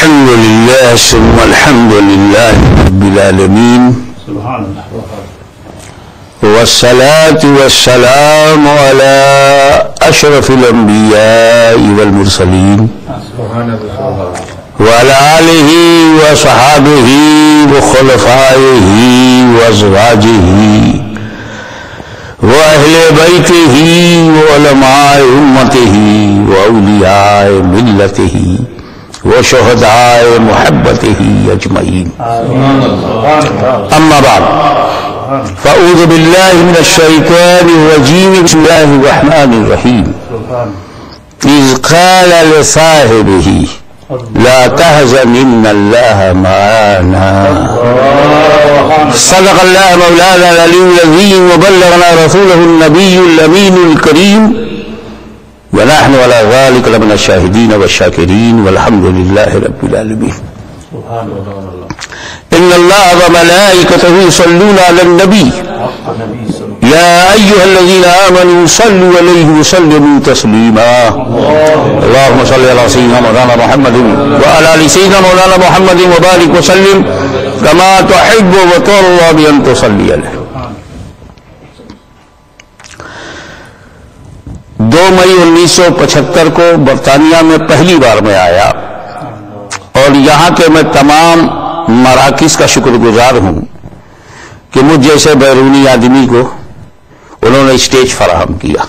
الحمد لله ثم الحمد لله رب العالمين والصلاة والسلام على أشرف الأنبياء والمرسلين وعلى آله وصحابه وخلفائه وأزواجه وأهل بيته وعلماء أمته وأولياء ملته وشهداء محبته أجمعين. أما بعد فأعوذ بالله من الشيطان الرجيم. بسم الله الرحمن الرحيم. إذ قال لصاحبه لا تحزن إن الله معنا. صدق الله مولانا العلي العظيم وبلغنا رسوله النبي الأمين الكريم ونحن على ذلك لمن الشاهدين والشاكرين والحمد لله رب العالمين. إن الله وملائكته يصلون على النبي يا أيها الذين آمنوا صلوا عليه وسلموا تسليما. اللهم صل على سيدنا مولانا محمد وعلى آل سيدنا مولانا محمد وبارك وسلم كما تحب وترضى بأن تصلي عليه. 2 مئی 1975 کو برطانیہ میں پہلی بار میں آیا اور یہاں کے میں تمام مراکز کا شکر گزار ہوں کہ مجھ جیسے بیرونی آدمی کو انہوں نے اسٹیج فراہم کیا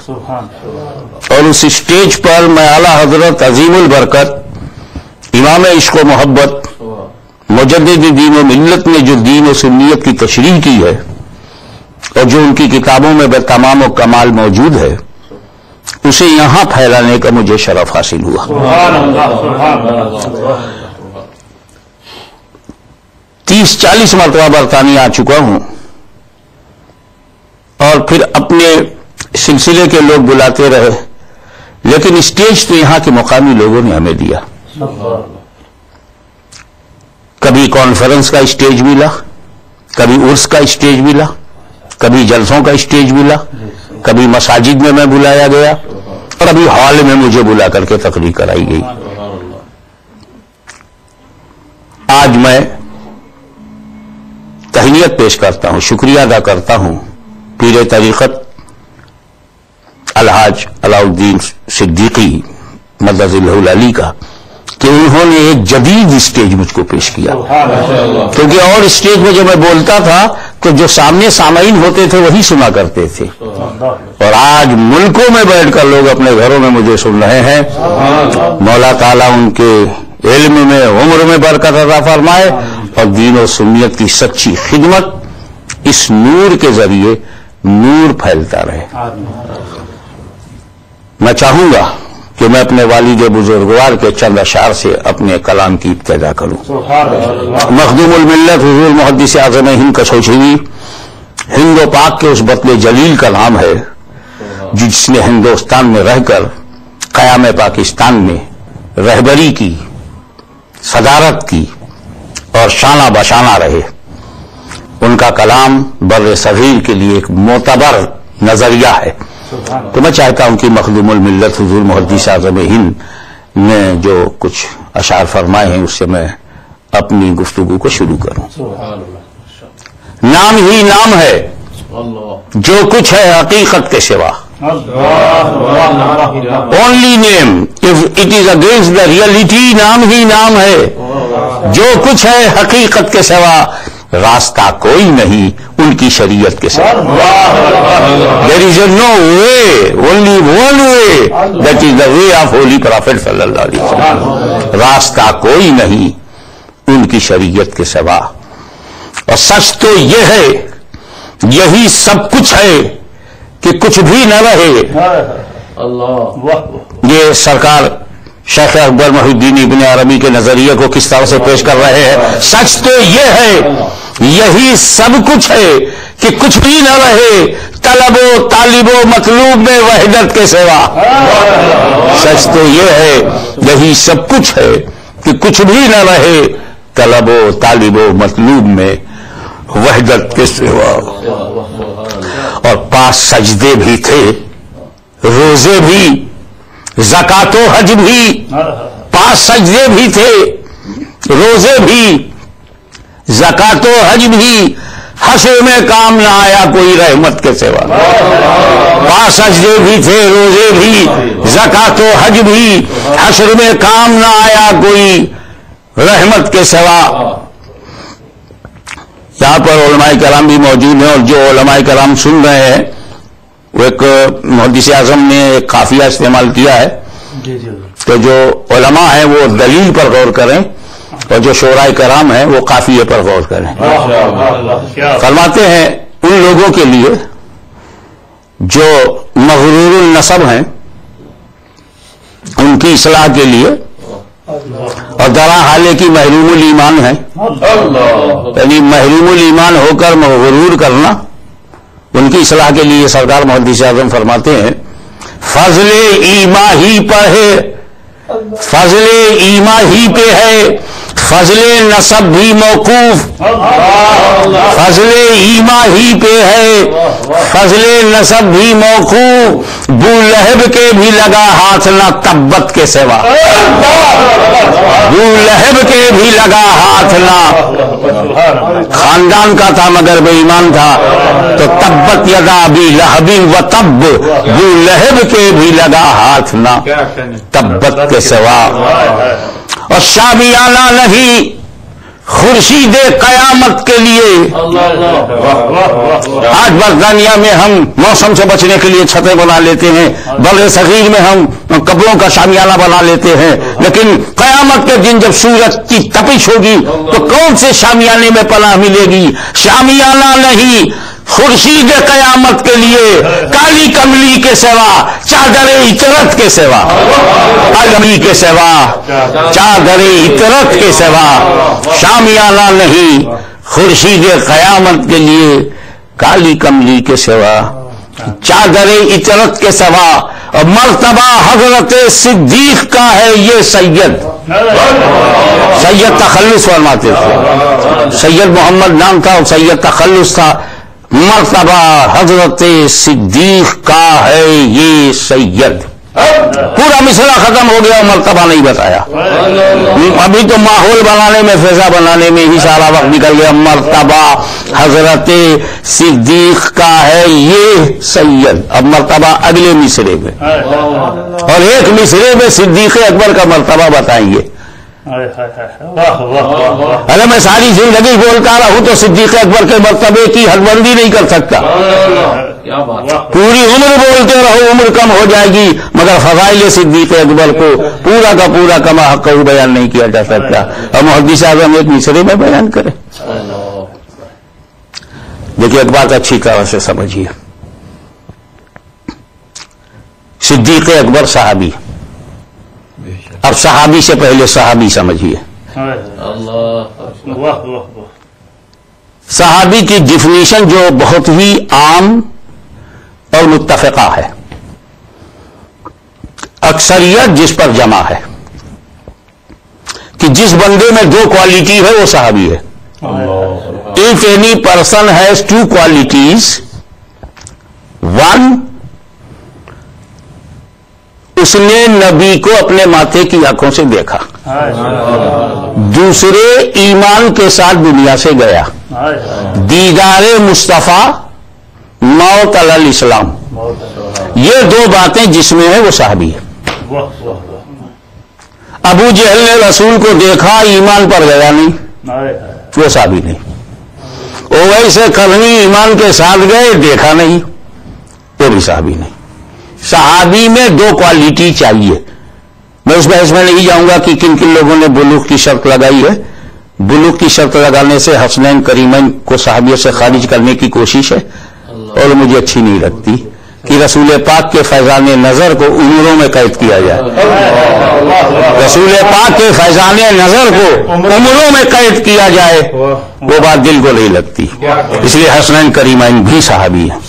اور اس اسٹیج پر میں اعلیٰ حضرت عظیم البرکت امام عشق و محبت مجدد دین و ملت نے جو دین و سنیت کی تشریح کی ہے اور جو ان کی کتابوں میں تمام و کمال موجود ہے اسے یہاں پھیلانے کا مجھے شرف حاصل ہوا. 30-40 مرتبہ برطانیہ آ چکا ہوں اور پھر اپنے سلسلے کے لوگ بلاتے رہے لیکن اسٹیج تو یہاں کے مقامی لوگوں نے ہمیں دیا. کبھی کانفرنس کا اسٹیج ملا, کبھی عرس کا اسٹیج ملا, کبھی جلسوں کا اسٹیج ملا, کبھی مساجد میں بلایا گیا اور ابھی ہال میں مجھے بلا کر کے تقریر کرائی گئی. آج میں تہنیت پیش کرتا ہوں, شکریہ ادا کرتا ہوں پیر طریقت الحاج علاء الدین صدیقی مدد العلی کا کہ انہوں نے ایک جدید اسٹیج مجھ کو پیش کیا, کیونکہ اور اسٹیج میں جو میں بولتا تھا تو جو سامنے سامعین ہوتے تھے وہی سنا کرتے تھے اور آج ملکوں میں بیٹھ کر لوگ اپنے گھروں میں مجھے سن رہے ہیں. مولا تعالیٰ ان کے علم میں عمر میں برکت عطا فرمائے اور دین و سنیت کی سچی خدمت اس نور کے ذریعے نور پھیلتا رہے. میں چاہوں گا کہ میں اپنے والد بزرگوار کے چند اشعار سے اپنے کلام کی ابتدا کروں. مخدوم الملت حضور محدث اعظم ہند کشوشوی ہند و پاک کے اس بطن جلیل کا نام ہے جس نے ہندوستان میں رہ کر قیام پاکستان میں رہبری کی, صدارت کی اور شانہ بشانہ رہے. ان کا کلام بر صغیر کے لیے ایک معتبر نظریہ ہے. تو میں چاہتا ہوں کہ مخدوم الملت حضور محدث اعظم ہند نے جو کچھ اشعار فرمائے ہیں اس سے میں اپنی گفتگو کو شروع کروں. نام ہی نام ہے جو کچھ ہے حقیقت کے سوا. Only name if it is against the reality. نام ہی نام ہے جو کچھ ہے حقیقت کے سوا. راستہ کوئی نہیں ان کی شریعت کے سوا. There is no way, only one way, that is the way of Holy Prophet صلی اللہ علیہ وسلم. راستہ کوئی نہیں ان کی شریعت کے سوا. اور سچ تو یہ ہے, یہی سب کچھ ہے کہ کچھ بھی نہ رہے. یہ سرکار شیخ اکبر محی الدین ابن عربی کے نظریے کو کس طرح سے پیش کر رہے ہیں. سچ تو یہ ہے, یہی سب کچھ ہے کہ کچھ بھی نہ رہے. طلب و طالب و مطلوب میں وحدت کے سوا. سچ تو یہ ہے, یہی سب کچھ ہے کہ کچھ بھی نہ رہے. طلب و طالب و مطلوب میں وحدت کے سوا. اور 5 سجدے بھی تھے, روزے بھی, زکات و حج بھی, 5 سجدے بھی تھے, روزے بھی، زکات و حج بھی، حشر میں کام نہ آیا کوئی رحمت کے سوا۔ 5 سجدے بھی تھے، روزے بھی، زکات و حج بھی، حشر میں کام نہ آیا کوئی رحمت کے سوا۔ یہاں پر علماء کرام بھی موجود ہیں، اور جو علماء کرام سن رہے ہیں وہ ایک محدث اعظم نے ایک قافیہ استعمال کیا ہے کہ جو علماء ہیں وہ دلیل پر غور کریں اور جو شعراء کرام ہیں وہ قافیے پر غور کریں۔ فرماتے ہیں ان لوگوں کے لیے جو مغرور النسب ہیں ان کی اصلاح کے لیے، اور درا حالے کی محروم الایمان ہے، یعنی محروم الایمان ہو کر مغرور کرنا، ان کی اصلاح کے لیے سرکار محدث اعظم فرماتے ہیں فضل ایمان ہی پر ہے، فضل ایمان ہی پہ ہے، فضل نسب بھی موقوف، فضل ایمان ہی پہ ہے، فضل نسب بھی موقوف، بو لہب کے بھی لگا ہاتھ نہ تبت کے سوا، بو لہب کے بھی لگا ہاتھ نہ، خاندان کا تھا مگر بے ایمان تھا، تو تبت یدا ابی لہب و تب، بو لہب کے بھی لگا ہاتھ نہ تبت کے سوا۔ اور شامیانہ نہیں خورشید قیامت کے لیے۔ آج برطانیہ میں ہم موسم سے بچنے کے لیے چھتیں بنا لیتے ہیں، بر صغیر میں ہم کپڑوں کا شامیانہ بنا لیتے ہیں، لیکن قیامت کے دن جب سورج کی تپش ہوگی تو کون سے شامیانے میں پناہ ملے گی؟ شامیانہ نہیں خورشید قیامت کے لیے، کالی کملی کے سوا، چادر عطرت کے سوا، کملی کے سوا، چادر عطرت کے سوا، شامیانہ نہیں خورشید قیامت کے لیے، کالی کملی کے سوا، چادر عطرت کے سوا۔ اور مرتبہ حضرت صدیق کا ہے یہ سید، سید تخلص فرماتے تھے، سید محمد نام تھا اور سید تخلص تھا۔ مرتبہ حضرت صدیق کا ہے یہ سید۔ پورا مصرع ختم ہو گیا، مرتبہ نہیں بتایا، ابھی تو ماحول بنانے میں، فضا بنانے میں ہی سارا وقت نکل گیا۔ مرتبہ حضرت صدیق کا ہے یہ سید، اب مرتبہ اگلے مصرے میں، اور ایک مصرے میں صدیق اکبر کا مرتبہ بتائیں گے۔ اگر میں ساری زندگی بولتا رہوں تو صدیق اکبر کے مرتبے کی حد بندی نہیں کر سکتا، پوری عمر بولتے رہو عمر کم ہو جائے گی، مگر فضائل صدیق اکبر کو پورا کا پورا کما حق بیان نہیں کیا جا سکتا۔ اور محدث اعظم ایک مصرے میں بیان کرے۔ دیکھیے ایک بات اچھی طرح سے سمجھیے، صدیق اکبر صحابی، اب صحابی سے پہلے صحابی سمجھیے۔ صحابی کی ڈیفینیشن جو بہت ہی عام اور متفقہ ہے، اکثریت جس پر جمع ہے کہ جس بندے میں 2 کوالٹی ہے وہ صحابی ہے۔ If any person has 2 qualities, one اس نے نبی کو اپنے ماتھے کی آنکھوں سے دیکھا، دوسرے ایمان کے ساتھ دنیا سے گیا، دیدار مصطفیٰ، موت علی الاسلام، یہ 2 باتیں جس میں ہے وہ صحابی ہے۔ ابو جہل نے رسول کو دیکھا، ایمان پر گیا نہیں، وہ صحابی نہیں۔ اویس قرنی ایمان کے ساتھ گئے، دیکھا نہیں، وہ بھی صحابی نہیں۔ صحابی میں 2 کوالٹی چاہیے۔ میں اس بحث میں نہیں جاؤں گا کہ کن کن لوگوں نے بلوغ کی شرط لگائی ہے۔ بلوغ کی شرط لگانے سے حسنین کریمین کو صحابیت سے خارج کرنے کی کوشش ہے، اور مجھے اچھی نہیں لگتی کہ رسول پاک کے فیضان نظر کو عمروں میں قید کیا جائے، رسول پاک کے فیضان نظر کو عمروں میں قید کیا جائے، وہ بات دل کو نہیں لگتی۔ اس لیے حسنین کریمین بھی صحابی ہیں۔